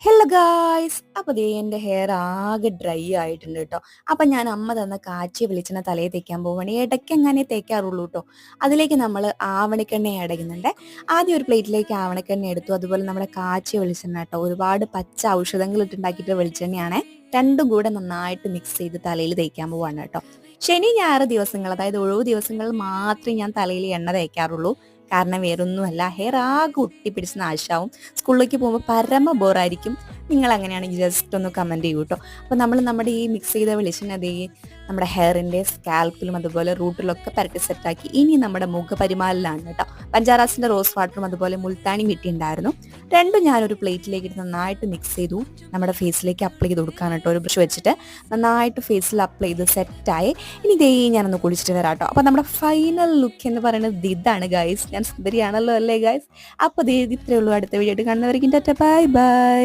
Hello guys. അപ്പോൾ ദേ എൻ്റെ hair ആകെ ഡ്രൈ ആയിട്ടുണ്ട് കേട്ടോ. അപ്പം ഞാൻ അമ്മ തന്ന കാച്ചിയ വെളിച്ചെണ്ണ തലയിൽ തേക്കാൻ പോവുകയാണ്. ഇടയ്ക്ക് അങ്ങനെ തേക്കാറുള്ളൂ കേട്ടോ. അതിലേക്ക് നമ്മൾ ആവണക്കെണ്ണ അടയ്ക്കുന്നുണ്ട്. ആദ്യം ഒരു പ്ലേറ്റിലേക്ക് ആവണക്കെണ്ണ എടുത്തു. അതുപോലെ നമ്മുടെ കാച്ചിയ വെളിച്ചെണ്ണ കേട്ടോ. ഒരുപാട് പച്ച ഔഷധങ്ങൾ ഇട്ടുണ്ടാക്കിയിട്ട് വെളിച്ചെണ്ണയാണ്. രണ്ടും കൂടെ നന്നായിട്ട് മിക്സ് ചെയ്ത് തലയിൽ തേക്കാൻ പോവാണ് കേട്ടോ. ശനി ഞായർ ദിവസങ്ങൾ, അതായത് ഒഴിവ് ദിവസങ്ങളിൽ മാത്രമേ ഞാൻ തലയിൽ എണ്ണ തേക്കാറുള്ളൂ. കാരണം വേറൊന്നുമല്ല, ഹെയർ ആകെ ഒട്ടിപ്പിടിച്ച് നാശാവും. സ്കൂളിലേക്ക് പോകുമ്പോൾ പരമ ബോറായിരിക്കും. നിങ്ങൾ അങ്ങനെയാണെങ്കിൽ ജസ്റ്റ് ഒന്ന് കമൻറ്റ് ചെയ്യൂ കേട്ടോ. അപ്പോൾ നമ്മൾ നമ്മുടെ ഈ മിക്സ് ചെയ്ത വെളിച്ചെണ്ണ അതേ നമ്മുടെ ഹെയറിൻ്റെ സ്കാൽപ്പിലും അതുപോലെ റൂട്ടിലൊക്കെ പരട്ടി സെറ്റാക്കി. ഇനി നമ്മുടെ മുഖപരിമാലിലാണ് കേട്ടോ. പഞ്ചാറാസിൻ്റെ റോസ് വാട്ടറും അതുപോലെ മുൾത്താണി കിട്ടിയിട്ടുണ്ടായിരുന്നു. രണ്ടും ഞാനൊരു പ്ലേറ്റിലേക്ക് ഇട്ട് നന്നായിട്ട് മിക്സ് ചെയ്തു. നമ്മുടെ ഫേസിലേക്ക് അപ്ലൈ ചെയ്ത് കൊടുക്കാൻ കേട്ടോ. ഒരു ബ്രഷ് വെച്ചിട്ട് നന്നായിട്ട് ഫേസിൽ അപ്ലൈ ചെയ്ത് സെറ്റായി. ഇനി ഇതേ ഞാനൊന്ന് കുളിച്ചിട്ട് വരാം കേട്ടോ. അപ്പോൾ നമ്മുടെ ഫൈനൽ ലുക്ക് എന്ന് പറയുന്നത് ഇതാണ് ഗൈസ്. ഞാൻ സുന്ദരിയാണല്ലോ അല്ലേ ഗൈസ്? അപ്പോൾ ഇത്രയേ ഉള്ളൂ. അടുത്ത വീഡിയോ ആയിട്ട് കാണുന്നവരേക്കും ടാറ്റ ബൈ ബൈ.